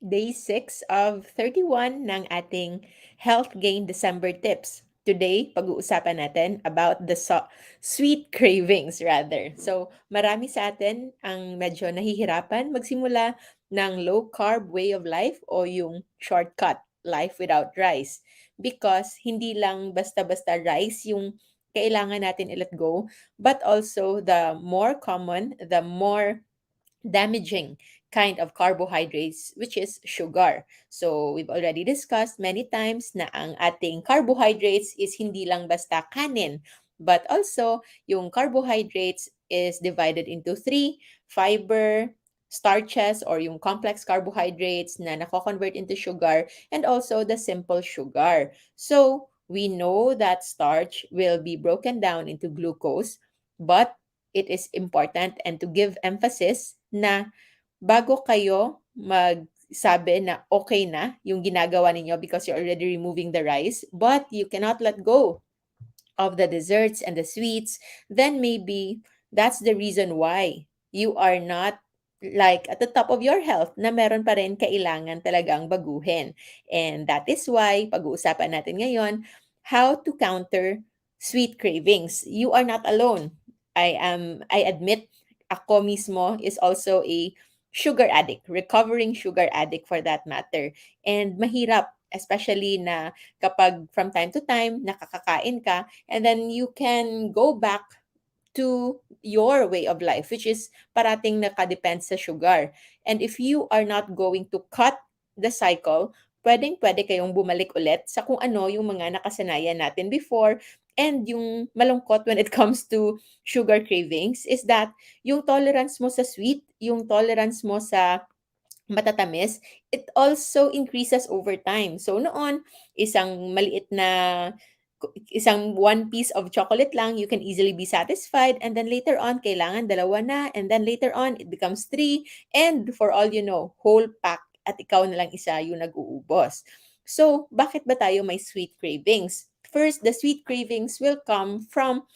day 6 of 31 ng ating Health Gain December Tips. Today, pag-uusapan natin about the sweet cravings rather. So, marami sa atin ang medyo nahihirapan magsimula ng low carb way of life o yung shortcut life without rice. Because hindi lang basta-basta rice yung kailangan natin i-let go, but also the more common, the more damaging kind of carbohydrates, which is sugar. So, we've already discussed many times na ang ating carbohydrates is hindi lang basta kanin, but also yung carbohydrates is divided into three: fiber, starches or yung complex carbohydrates na nako-convert into sugar, and also the simple sugar. So, we know that starch will be broken down into glucose, but it is important and to give emphasis na bago kayo magsabi na okay na yung ginagawa ninyo because you're already removing the rice, but you cannot let go of the desserts and the sweets, then maybe that's the reason why you are not like at the top of your health na meron pa rin kailangan talagang baguhin. And that is why pag-uusapan natin ngayon how to counter sweet cravings. You are not alone. I admit ako mismo is also a sugar addict, recovering sugar addict for that matter. And mahirap, especially na kapag from time to time nakakakain ka and then you can go back to your way of life, which is parating nakadepend sa sugar. And if you are not going to cut the cycle, pwedeng-pwede kayong bumalik ulit sa kung ano yung mga nakasanayan natin before. And yung malungkot when it comes to sugar cravings is that yung tolerance mo sa sweet, yung tolerance mo sa matatamis, it also increases over time. So noon, isang maliit na isang one piece of chocolate lang, you can easily be satisfied. And then later on, kailangan dalawa na. And then later on, it becomes three. And for all you know, whole pack at ikaw na lang isa yung nag-uubos. So, bakit ba tayo may sweet cravings? First, the sweet cravings will come from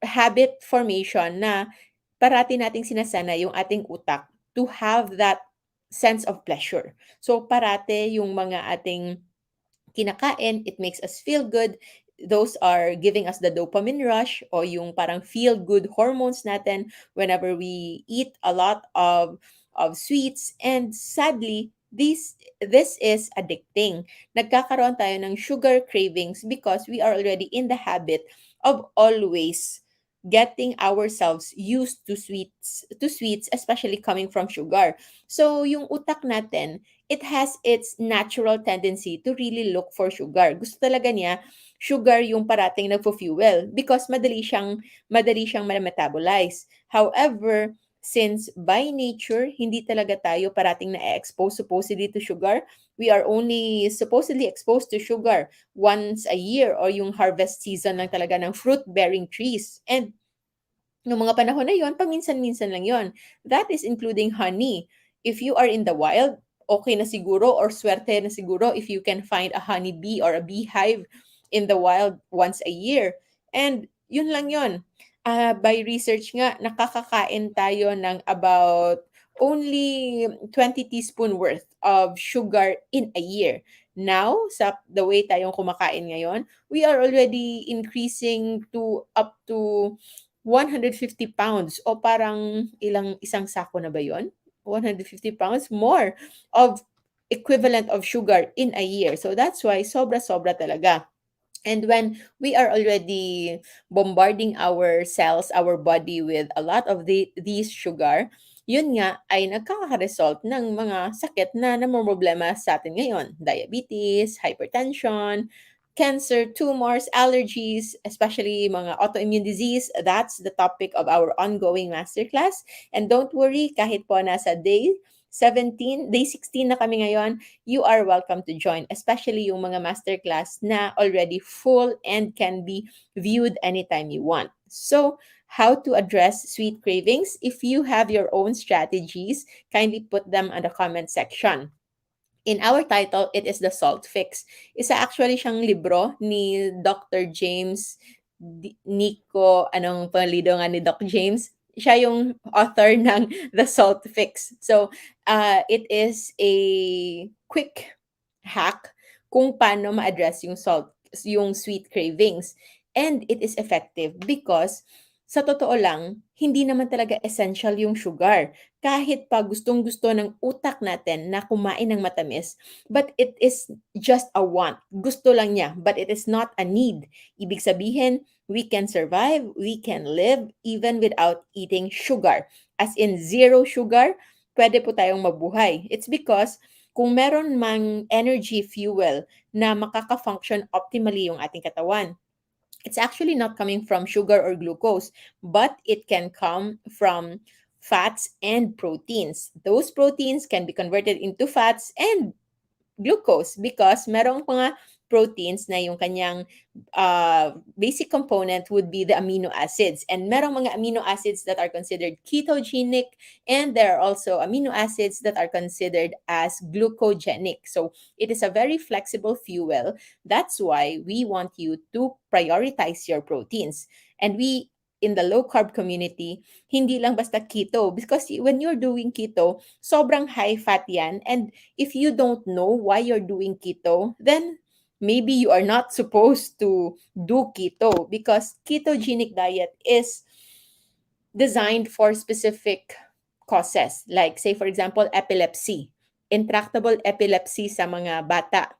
habit formation na parati nating sinasana yung ating utak to have that sense of pleasure. So parate yung mga ating kinakain, it makes us feel good. Those are giving us the dopamine rush o yung parang feel good hormones natin whenever we eat a lot of sweets. And sadly, this is addicting. Nagkakaroon tayo ng sugar cravings because we are already in the habit of always getting ourselves used to sweets, especially coming from sugar. So yung utak natin, it has its natural tendency to really look for sugar. Gusto talaga niya sugar yung parating nagfo-fuel because madali siyang ma-metabolize. However, since by nature hindi talaga tayo parating na-expose supposedly to sugar, we are only supposedly exposed to sugar once a year or yung harvest season lang talaga ng fruit-bearing trees. And nung mga panahon na yon, paminsan-minsan lang yon. That is including honey. If you are in the wild, okay na siguro or swerte na siguro if you can find a honey bee or a beehive in the wild once a year. And yun lang yon. By research nga, nakakakain tayo ng about only 20 teaspoon worth of sugar in a year. Now, sa the way tayong kumakain ngayon, we are already increasing to up to 150 pounds o parang isang sako na ba yon? 150 pounds more of equivalent of sugar in a year. So that's why sobra-sobra talaga. And when we are already bombarding our cells, our body with a lot of these sugar, yun nga ay nagkaka-result ng mga sakit na namomroblema sa atin ngayon. Diabetes, hypertension, cancer, tumors, allergies, especially mga autoimmune disease. That's the topic of our ongoing masterclass. And don't worry, kahit po nasa day 16 na kami ngayon, you are welcome to join, especially yung mga masterclass na already full and can be viewed anytime you want. So, how to address sweet cravings? If you have your own strategies, kindly put them in the comment section. In our title, it is The Salt Fix. Isa actually siyang libro ni Dr. James Nico, anong palido nga ni Doc James? siya yung author ng The Salt Fix. So, it is a quick hack kung paano ma-address yung sweet cravings. And it is effective because sa totoo lang, hindi naman talaga essential yung sugar. Kahit pa gustong-gusto ng utak natin na kumain ng matamis, but it is just a want. Gusto lang niya, but it is not a need. Ibig sabihin, we can survive, we can live even without eating sugar. As in zero sugar, pwede po tayong mabuhay. It's because kung meron mang energy fuel na makaka-function optimally yung ating katawan, it's actually not coming from sugar or glucose, but it can come from fats and proteins. Those proteins can be converted into fats and glucose because merong mga proteins na yung kanyang basic component would be the amino acids. And merong mga amino acids that are considered ketogenic, and there are also amino acids that are considered as glucogenic. So it is a very flexible fuel. That's why we want you to prioritize your proteins. And we, in the low carb community, hindi lang basta keto, because when you're doing keto, sobrang high fat yan, and if you don't know why you're doing keto, then maybe you are not supposed to do keto, because ketogenic diet is designed for specific causes. Like, say, for example, epilepsy. Intractable epilepsy sa mga bata.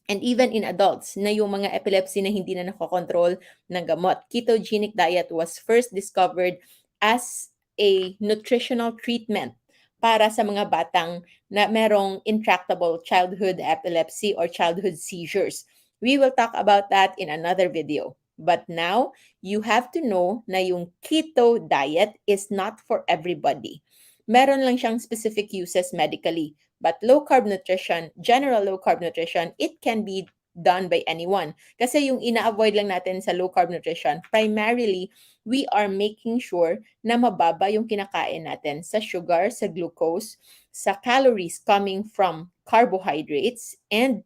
And even in adults, na yung mga epilepsy na hindi na nakokontrol ng gamot. Ketogenic diet was first discovered as a nutritional treatment para sa mga batang na merong intractable childhood epilepsy or childhood seizures. We will talk about that in another video. But now, you have to know na yung keto diet is not for everybody. Meron lang siyang specific uses medically. But low carb nutrition, general low carb nutrition, it can be done by anyone. Kasi yung ina-avoid lang natin sa low carb nutrition, primarily, we are making sure na mababa yung kinakain natin sa sugar, sa glucose, sa calories coming from carbohydrates, and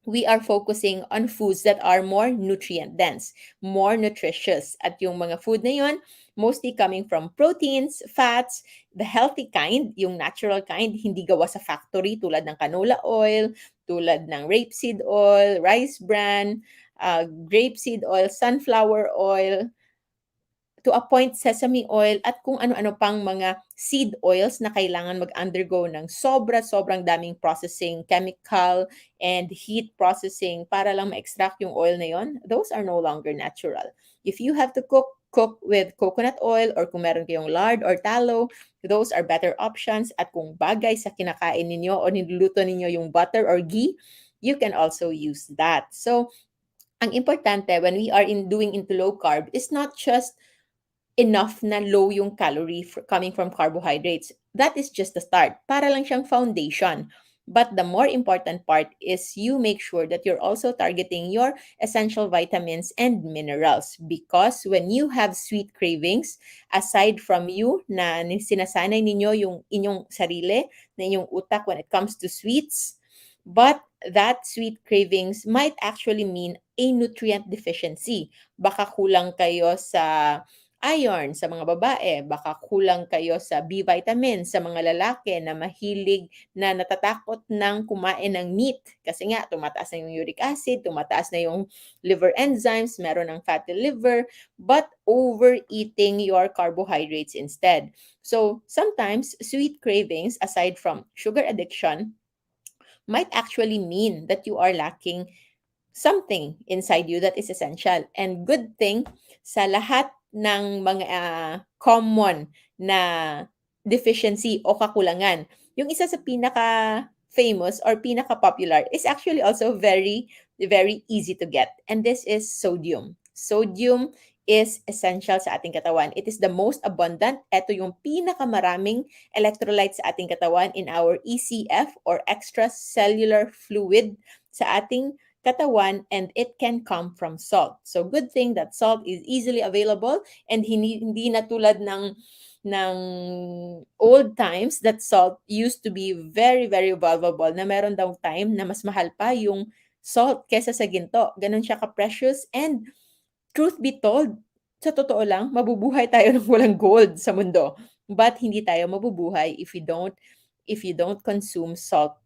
we are focusing on foods that are more nutrient dense, more nutritious. At yung mga food na yun, mostly coming from proteins, fats, the healthy kind, yung natural kind, hindi gawa sa factory tulad ng canola oil, tulad ng rapeseed oil, rice bran, grapeseed oil, sunflower oil, to a point sesame oil, at kung ano-ano pang mga seed oils na kailangan mag-undergo ng sobrang daming processing, chemical and heat processing para lang ma-extract yung oil na yon. Those are no longer natural. If you have to cook with coconut oil, or kung meron kayong lard or tallow, those are better options. At kung bagay sa kinakain ninyo o niluluto ninyo yung butter or ghee, you can also use that. So, ang importante when we are doing into low carb is not just enough na low yung calorie coming from carbohydrates. That is just the start. Para lang siyang foundation. But the more important part is you make sure that you're also targeting your essential vitamins and minerals. Because when you have sweet cravings, aside from you na sinasanay ninyo yung inyong sarili, na inyong utak when it comes to sweets, but that sweet cravings might actually mean a nutrient deficiency. Baka kulang kayo sa iron sa mga babae, baka kulang kayo sa B vitamin sa mga lalaki na mahilig na natatakot ng kumain ng meat. Kasi nga, tumataas na yung uric acid, tumataas na yung liver enzymes, meron ng fatty liver, but overeating your carbohydrates instead. So, sometimes, sweet cravings, aside from sugar addiction, might actually mean that you are lacking something inside you that is essential. And good thing, sa lahat ng mga common na deficiency o kakulangan, yung isa sa pinaka-famous or pinaka-popular is actually also very, very easy to get. And this is sodium. Sodium is essential sa ating katawan. It is the most abundant. Ito yung pinakamaraming electrolytes sa ating katawan in our ECF or extracellular fluid sa ating katawan, and it can come from salt. So good thing that salt is easily available, and hindi na tulad ng old times that salt used to be very, very valuable, na meron daw time na mas mahal pa yung salt kesa sa ginto. Ganun siya ka-precious, and truth be told, sa totoo lang, mabubuhay tayo ng walang gold sa mundo. But hindi tayo mabubuhay if you don't consume salt,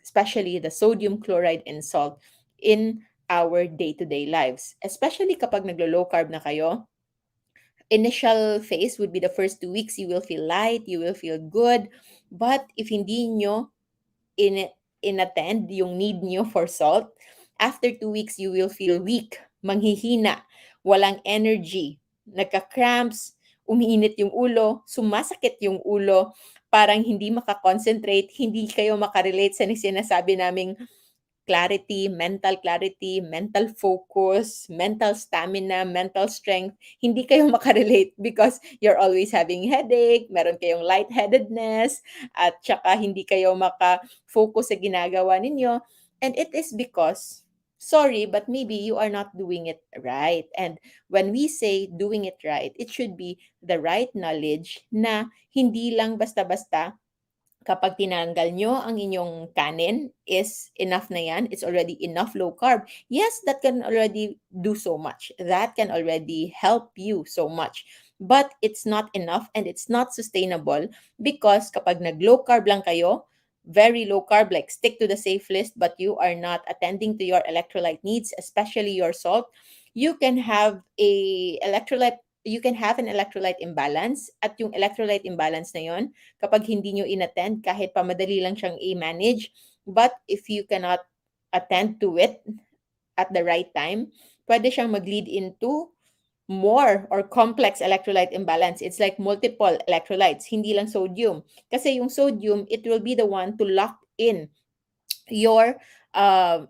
especially the sodium chloride and salt in our day-to-day lives. Especially kapag naglo-low carb na kayo, initial phase would be the first 2 weeks, you will feel light, you will feel good. But if hindi nyo in inattend yung need nyo for salt, after 2 weeks, you will feel weak, manghihina, walang energy, nagka-cramps, umiinit yung ulo, sumasakit yung ulo, parang hindi makakonsentrate, hindi kayo makarelate sa sinasabi naming clarity, mental focus, mental stamina, mental strength, hindi kayo makarelate because you're always having headache, meron kayong lightheadedness, at tsaka hindi kayo maka-focus sa ginagawa ninyo. And it is because, sorry, but maybe you are not doing it right. And when we say doing it right, it should be the right knowledge na hindi lang basta-basta kapag tinanggal nyo ang inyong kanin is enough na yan, it's already enough low carb. Yes, that can already do so much. That can already help you so much. But it's not enough and it's not sustainable because kapag nag-low carb lang kayo, very low carb, like stick to the safe list, but you are not attending to your electrolyte needs, especially your salt, you can have an electrolyte imbalance, at yung electrolyte imbalance na yon, kapag hindi nyo inattend, kahit pa madali lang siyang i-manage, but if you cannot attend to it at the right time, pwede siyang mag-lead into more or complex electrolyte imbalance. It's like multiple electrolytes, hindi lang sodium. Kasi yung sodium, it will be the one to lock in your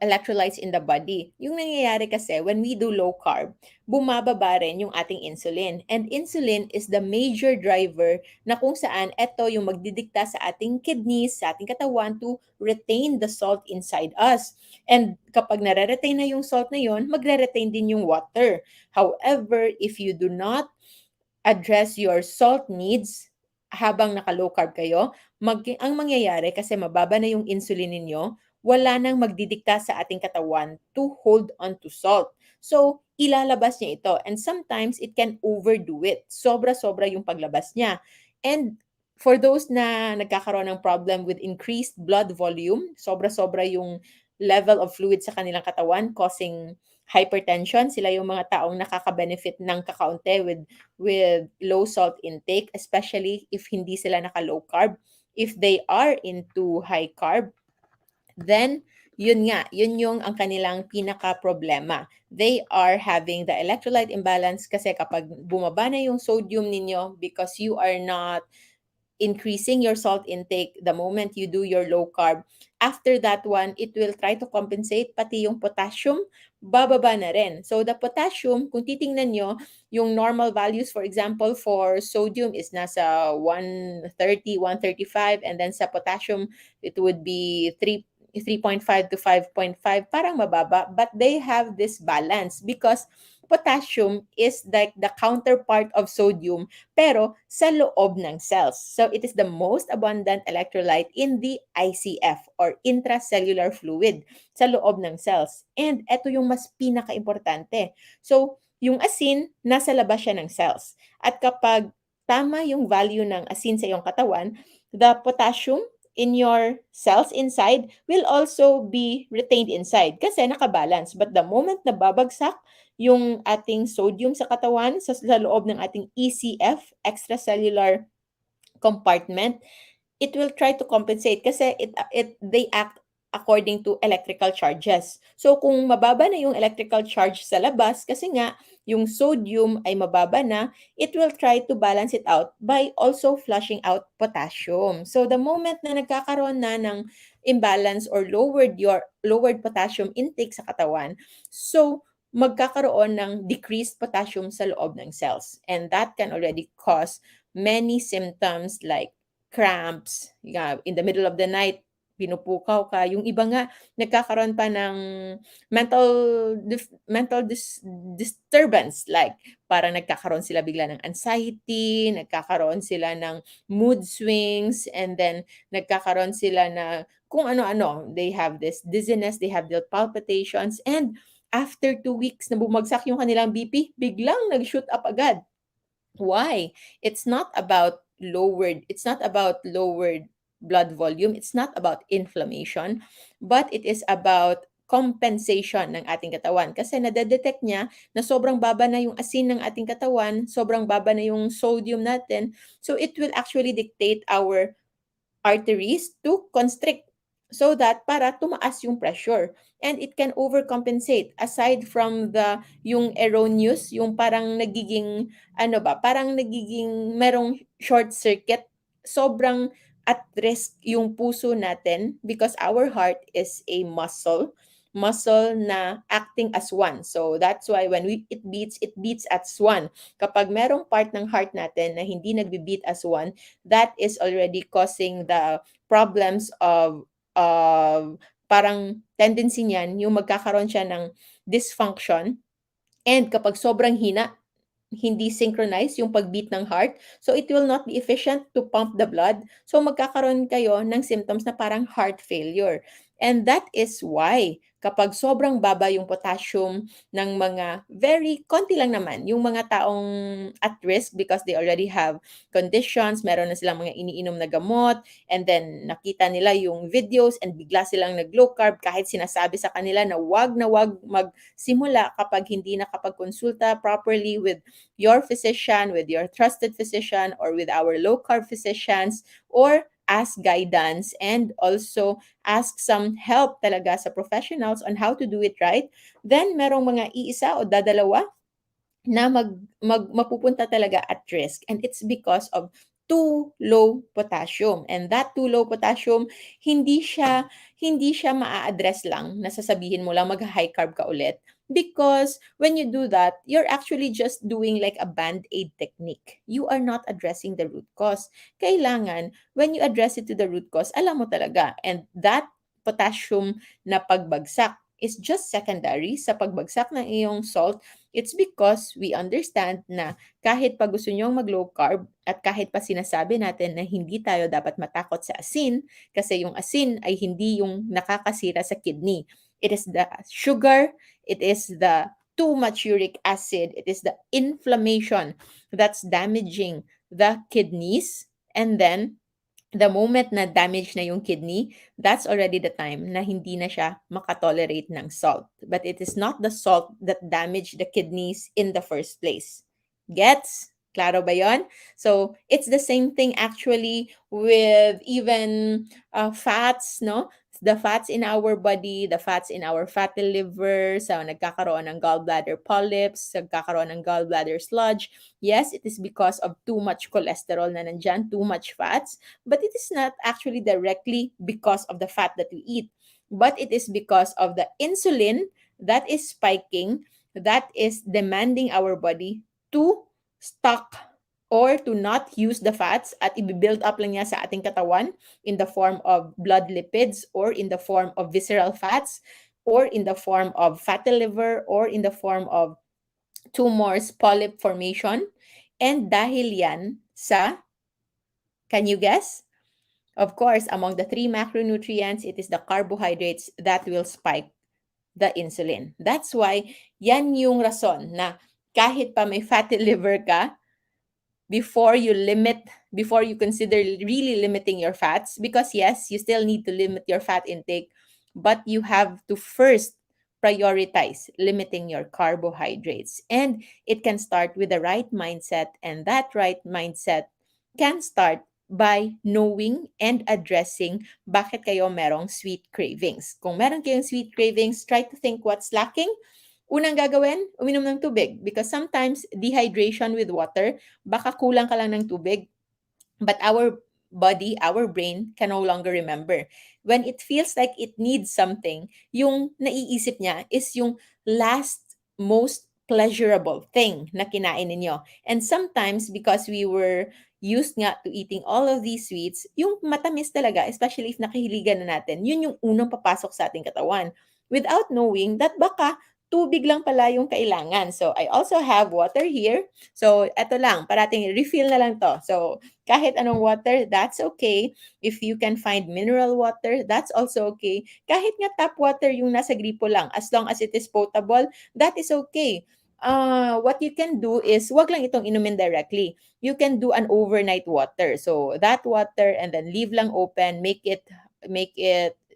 electrolytes in the body. Yung nangyayari kasi, when we do low carb, bumababa rin yung ating insulin. And insulin is the major driver na kung saan ito yung magdidikta sa ating kidneys, sa ating katawan to retain the salt inside us. And kapag nare-retain na yung salt na yon, magre-retain din yung water. However, if you do not address your salt needs habang naka-low carb kayo, ang mangyayari kasi mababa na yung insulin ninyo, wala nang magdidikta sa ating katawan to hold on to salt. So, ilalabas niya ito. And sometimes, it can overdo it. Sobra-sobra yung paglabas niya. And for those na nagkakaroon ng problem with increased blood volume, sobra-sobra yung level of fluid sa kanilang katawan, causing hypertension, sila yung mga taong nakaka-benefit ng kakaunti with low salt intake, especially if hindi sila naka-low carb. If they are into high carb, then yun nga, yun yung ang kanilang pinaka-problema. They are having the electrolyte imbalance kasi kapag bumaba na yung sodium ninyo because you are not increasing your salt intake the moment you do your low carb. After that one, it will try to compensate, pati yung potassium, bababa na rin. So the potassium, kung titingnan nyo, yung normal values, for example, for sodium is nasa 130, 135, and then sa potassium, it would be 3.5 to 5.5, parang mababa, but they have this balance because potassium is like the counterpart of sodium pero sa loob ng cells. So it is the most abundant electrolyte in the ICF or intracellular fluid sa loob ng cells. And ito yung mas pinaka-importante. So yung asin, nasa labas siya ng cells. At kapag tama yung value ng asin sa iyong katawan, the potassium in your cells inside will also be retained inside kasi nakabalance. But the moment na babagsak yung ating sodium sa katawan, sa loob ng ating ECF, extracellular compartment, it will try to compensate kasi they act according to electrical charges. So kung mababa na yung electrical charge sa labas kasi nga yung sodium ay mababa na, it will try to balance it out by also flushing out potassium. So the moment na nagkakaroon na ng imbalance or lowered potassium intake sa katawan, so magkakaroon ng decreased potassium sa loob ng cells. And that can already cause many symptoms like cramps, in the middle of the night, pinupukaw ka. Yung iba nga, nagkakaroon pa ng disturbance, like parang nagkakaroon sila bigla ng anxiety, nagkakaroon sila ng mood swings, and then nagkakaroon sila na kung ano-ano. They have this dizziness, they have the palpitations, and after 2 weeks na bumagsak yung kanilang BP, biglang nag-shoot up agad. Why? It's not about lowered blood volume. It's not about inflammation, but it is about compensation ng ating katawan. Kasi nadedetect niya na sobrang baba na yung asin ng ating katawan, sobrang baba na yung sodium natin. So it will actually dictate our arteries to constrict so that para tumaas yung pressure, and it can overcompensate aside from yung erroneous, yung parang nagiging ano ba, parang nagiging merong short circuit, sobrang at risk yung puso natin because our heart is a muscle na acting as one. So that's why when it beats as one. Kapag merong part ng heart natin na hindi nagbi-beat as one, that is already causing the problems of parang tendency niyan yung magkakaroon siya ng dysfunction, and kapag sobrang hina, hindi synchronize yung pagbeat ng heart, so it will not be efficient to pump the blood. So magkakaroon kayo ng symptoms na parang heart failure. And that is why kapag sobrang baba yung potassium ng mga very konti lang naman, yung mga taong at risk because they already have conditions, meron na silang mga iniinom na gamot, and then nakita nila yung videos and bigla silang nag-low carb kahit sinasabi sa kanila na wag magsimula kapag hindi nakapagkonsulta properly with your physician, with your trusted physician, or with our low carb physicians, or ask guidance and also ask some help talaga sa professionals on how to do it right, then merong mga iisa o dadalawa na mapupunta talaga at risk, and it's because of too low potassium. And that too low potassium, hindi siya maa-address lang na sasabihin mo lang mag-high carb ka ulit, because when you do that, you're actually just doing like a band-aid technique. You are not addressing the root cause. Kailangan when you address it to the root cause, alam mo talaga, and that potassium na pagbagsak is just secondary sa pagbagsak ng iyong salt. It's because we understand na kahit pa gusto nyong mag-low carb at kahit pa sinasabi natin na hindi tayo dapat matakot sa asin, kasi yung asin ay hindi yung nakakasira sa kidney. It is the sugar, it is the too much uric acid, it is the inflammation that's damaging the kidneys, and then the moment na damage na yung kidney, that's already the time na hindi na siya makatolerate ng salt. But it is not the salt that damaged the kidneys in the first place. Gets? Klaro ba yon? So, it's the same thing actually with even fats, no? The fats in our body, the fats in our fatty liver, sa nagkakaroon ng gallbladder polyps, nagkakaroon ng gallbladder sludge. Yes, it is because of too much cholesterol na nandyan, too much fats, but it is not actually directly because of the fat that we eat, but it is because of the insulin that is spiking, that is demanding our body to stock or to not use the fats at i-build up lang niya sa ating katawan in the form of blood lipids or in the form of visceral fats or in the form of fatty liver or in the form of tumors, polyp formation. And dahil yan sa, can you guess? Of course, among the three macronutrients, it is the carbohydrates that will spike the insulin. That's why yan yung rason na kahit pa may fatty liver ka, before you consider really limiting your fats, because yes, you still need to limit your fat intake, but you have to first prioritize limiting your carbohydrates. And it can start with the right mindset, and that right mindset can start by knowing and addressing bakit kayo merong sweet cravings. Kung meron kayong sweet cravings, try to think what's lacking. Unang gagawin, uminom ng tubig, because sometimes dehydration with water, baka kulang ka lang ng tubig, but our body, our brain can no longer remember. When it feels like it needs something, yung naiisip niya is yung last most pleasurable thing na kinain ninyo. And sometimes because we were used nga to eating all of these sweets, yung matamis talaga, especially if nakahiligan na natin, yun yung unang papasok sa ating katawan. Without knowing that baka tubig lang pala yung kailangan. So, I also have water here. So, eto lang, parating refill na lang to. So, kahit anong water, that's okay. If you can find mineral water, that's also okay. Kahit nga tap water yung nasa gripo lang, as long as it is potable, that is okay. What you can do is, wag lang itong inumin directly. You can do an overnight water. So, that water and then leave lang open, make it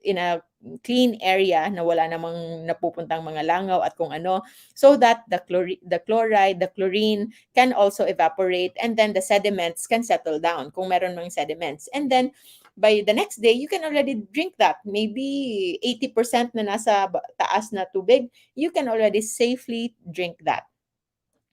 in a clean area na wala namang napupuntang mga langaw at kung ano, so that the chloride, the chlorine can also evaporate, and then the sediments can settle down kung meron mang sediments. And then by the next day, you can already drink that. Maybe 80% na nasa taas na tubig, you can already safely drink that,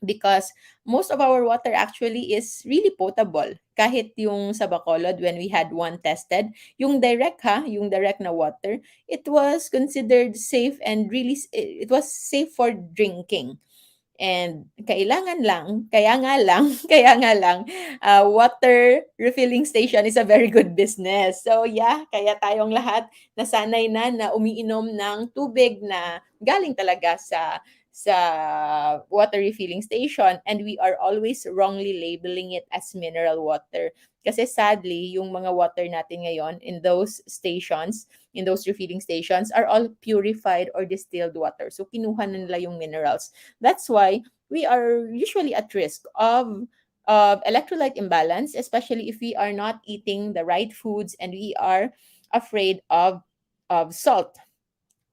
because most of our water actually is really potable. Kahit yung sa Bacolod, when we had one tested, yung direct na water, it was considered safe, and really, it was safe for drinking. And kaya nga lang, water refilling station is a very good business. So yeah, kaya tayong lahat nasanay na umiinom ng tubig na galing talaga sa water refilling station, and we are always wrongly labeling it as mineral water. Kasi sadly, yung mga water natin ngayon in those refilling stations are all purified or distilled water. So kinuha na nila yung minerals. That's why we are usually at risk of electrolyte imbalance, especially if we are not eating the right foods and we are afraid of salt.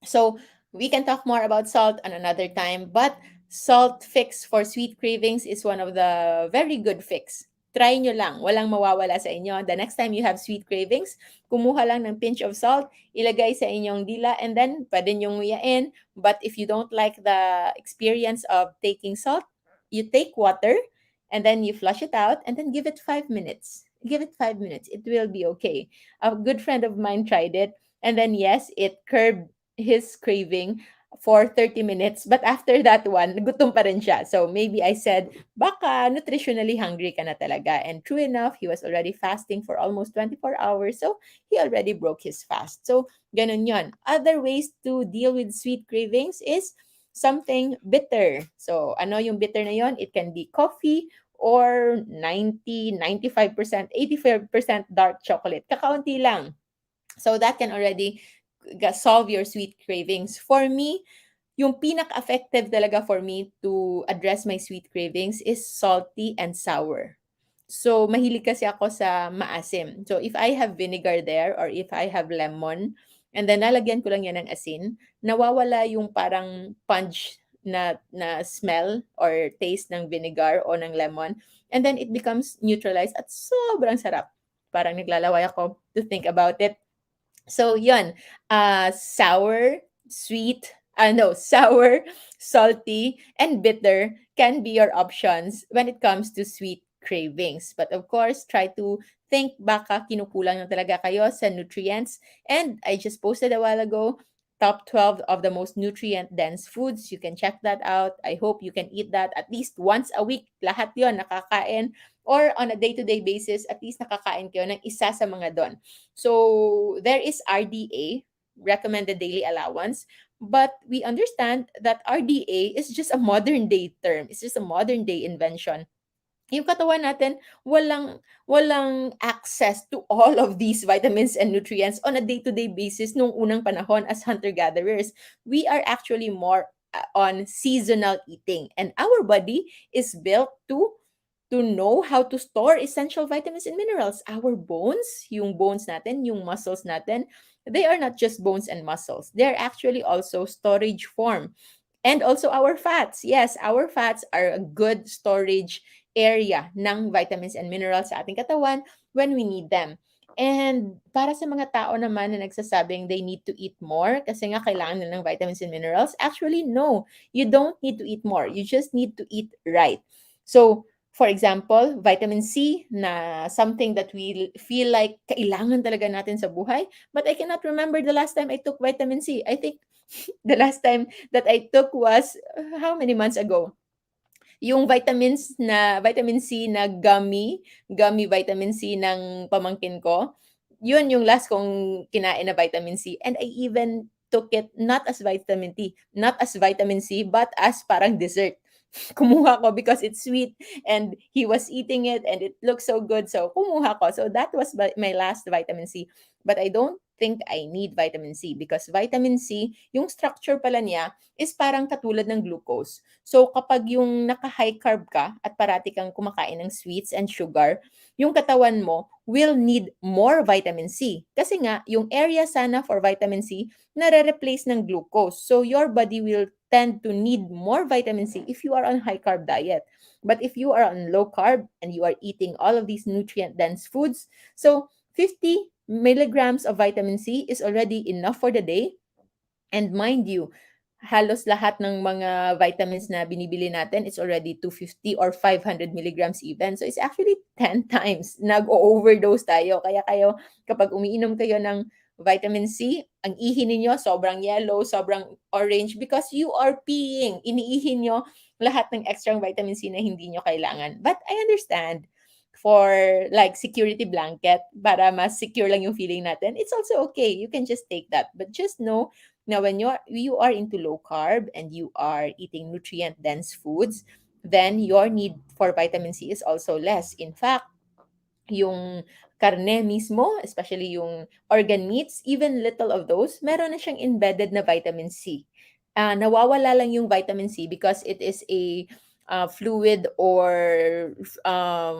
So we can talk more about salt on another time, but salt fix for sweet cravings is one of the very good fix. Try nyo lang, walang mawawala sa inyo. The next time you have sweet cravings, kumuha lang ng pinch of salt, ilagay sa inyong dila, and then pwede nyong nguyain. But if you don't like the experience of taking salt, you take water, and then you flush it out, and then give it 5 minutes. Give it 5 minutes. It will be okay. A good friend of mine tried it, and then yes, it curbed his craving for 30 minutes. But after that one, gutom pa rin siya. So maybe I said, baka nutritionally hungry ka na talaga. And true enough, he was already fasting for almost 24 hours. So he already broke his fast. So ganun yon. Other ways to deal with sweet cravings is something bitter. So ano yung bitter na yon? It can be coffee or 95%, 85% dark chocolate. Kakaunti lang. So that can already solve your sweet cravings. For me, yung pinaka-effective talaga for me to address my sweet cravings is salty and sour. So, mahilig kasi ako sa maasim. So, if I have vinegar there or if I have lemon, and then lalagyan ko lang yan ng asin, nawawala yung parang punch na smell or taste ng vinegar o ng lemon. And then it becomes neutralized at sobrang sarap. Parang naglalaway ako to think about it. So yun, sour, sweet, no, sour, salty, and bitter can be your options when it comes to sweet cravings. But of course, try to think baka kinukulang na talaga kayo sa nutrients. And I just posted a while ago, top 12 of the most nutrient-dense foods. You can check that out. I hope you can eat that at least once a week. Lahat yon nakakain. Or on a day-to-day basis, at least nakakain kayo ng isa sa mga don. So there is RDA, recommended daily allowance, but we understand that RDA is just a modern day term. It's just a modern day invention. Yung katawan natin walang access to all of these vitamins and nutrients on a day-to-day basis nung unang panahon as hunter-gatherers. We are actually more on seasonal eating, and our body is built to know how to store essential vitamins and minerals. Our bones, yung bones natin, yung muscles natin, they are not just bones and muscles. They're actually also storage form. And also our fats. Yes, our fats are a good storage area ng vitamins and minerals sa ating katawan when we need them. And para sa mga tao naman na nagsasabing they need to eat more kasi nga kailangan nila ng vitamins and minerals, actually, no. You don't need to eat more. You just need to eat right. So, for example, vitamin C na something that we feel like kailangan talaga natin sa buhay. But I cannot remember the last time I took vitamin C. I think the last time that I took was how many months ago? Yung vitamin C na gummy vitamin C ng pamangkin ko, yun yung last kong kinain na vitamin C. And I even took it not as vitamin T, not as vitamin C, but as parang dessert. Kumuha ko because it's sweet and he was eating it and it looks so good. So, kumuha ko. So, that was my last vitamin C. But I don't think I need vitamin C because vitamin C, yung structure pala niya is parang katulad ng glucose. So, kapag yung naka-high carb ka at parati kang kumakain ng sweets and sugar, yung katawan mo will need more vitamin C. Kasi nga, yung area sana for vitamin C, nare-replace ng glucose. So, your body will tend to need more vitamin C if you are on high carb diet. But if you are on low carb and you are eating all of these nutrient dense foods, so 50 milligrams of vitamin C is already enough for the day. And mind you, halos lahat ng mga vitamins na binibili natin is already 250 or 500 milligrams even. So it's actually 10 times nag-overdose tayo. Kaya kayo, kapag umiinom kayo ng vitamin C, ang ihi ninyo sobrang yellow, sobrang orange because you are peeing. Iniihi nyo lahat ng extra vitamin C na hindi nyo kailangan. But I understand for like security blanket para mas secure lang yung feeling natin, it's also okay. You can just take that. But just know now, when you are into low carb and you are eating nutrient dense foods, then your need for vitamin C is also less. In fact, yung karne mismo, especially yung organ meats, even little of those, meron na siyang embedded na vitamin C. Nawawala lang yung vitamin C because it is a fluid or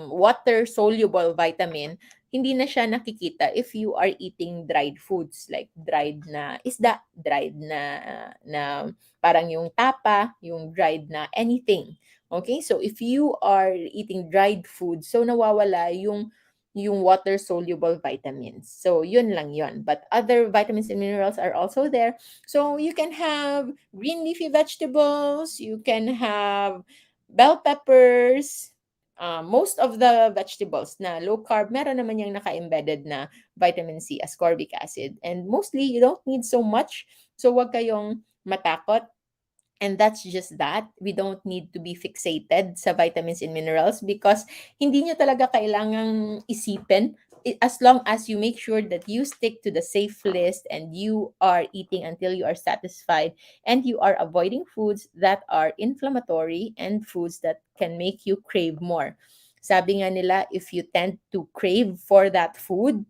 water-soluble vitamin. Hindi na siya nakikita if you are eating dried foods like dried na isda, dried na parang yung tapa, yung dried na anything. Okay? So if you are eating dried food, so nawawala yung water-soluble vitamins. So, yun lang yun. But other vitamins and minerals are also there. So, you can have green leafy vegetables, you can have bell peppers, most of the vegetables na low carb, meron naman yung naka-embedded na vitamin C, ascorbic acid. And mostly, you don't need so much. So, wag kayong matakot. And that's just that. We don't need to be fixated sa vitamins and minerals because hindi nyo talaga kailangang isipin as long as you make sure that you stick to the safe list and you are eating until you are satisfied and you are avoiding foods that are inflammatory and foods that can make you crave more. Sabi nga nila, if you tend to crave for that food,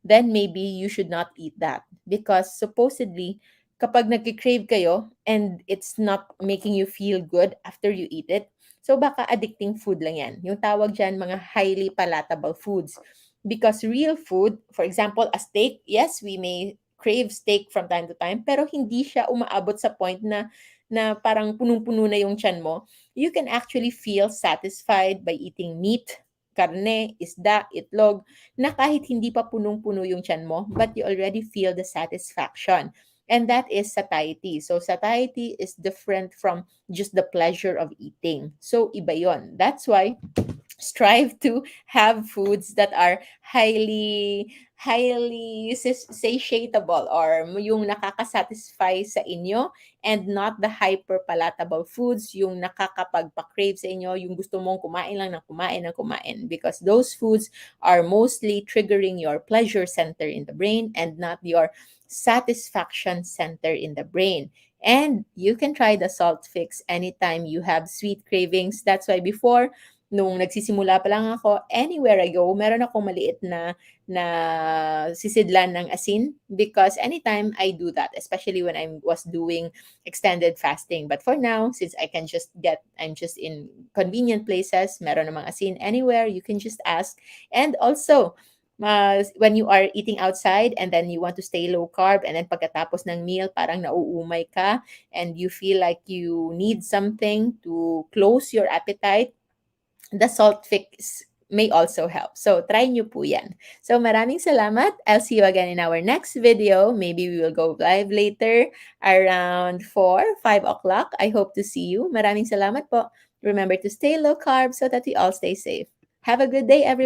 then maybe you should not eat that because supposedly kapag nagki-crave kayo and it's not making you feel good after you eat it, so baka addicting food lang yan. Yung tawag dyan, mga highly palatable foods. Because real food, for example, a steak, yes, we may crave steak from time to time, pero hindi siya umaabot sa point na parang punong-puno na yung tiyan mo. You can actually feel satisfied by eating meat, karne, isda, itlog, na kahit hindi pa punong-puno yung tiyan mo, but you already feel the satisfaction. And that is satiety. So satiety is different from just the pleasure of eating. So iba yon. That's why strive to have foods that are highly satiable or yung nakakasatisfy sa inyo and not the hyper palatable foods yung nakakapagpa-crave sa inyo, yung gusto mong kumain lang ng kumain because those foods are mostly triggering your pleasure center in the brain and not your satisfaction center in the brain. And you can try the salt fix anytime you have sweet cravings. That's why before, nung nagsisimula pa lang ako, anywhere I go, meron akong maliit na sisidlan ng asin because anytime I do that, especially when I was doing extended fasting. But for now, since I'm just in convenient places, meron namang asin anywhere, you can just ask. And also, when you are eating outside and then you want to stay low carb and then pagkatapos ng meal, parang nauumay ka and you feel like you need something to close your appetite, the salt fix may also help. So, try nyo po yan. So, maraming salamat. I'll see you again in our next video. Maybe we will go live later around 4, 5 o'clock. I hope to see you. Maraming salamat po. Remember to stay low carb so that we all stay safe. Have a good day, everyone.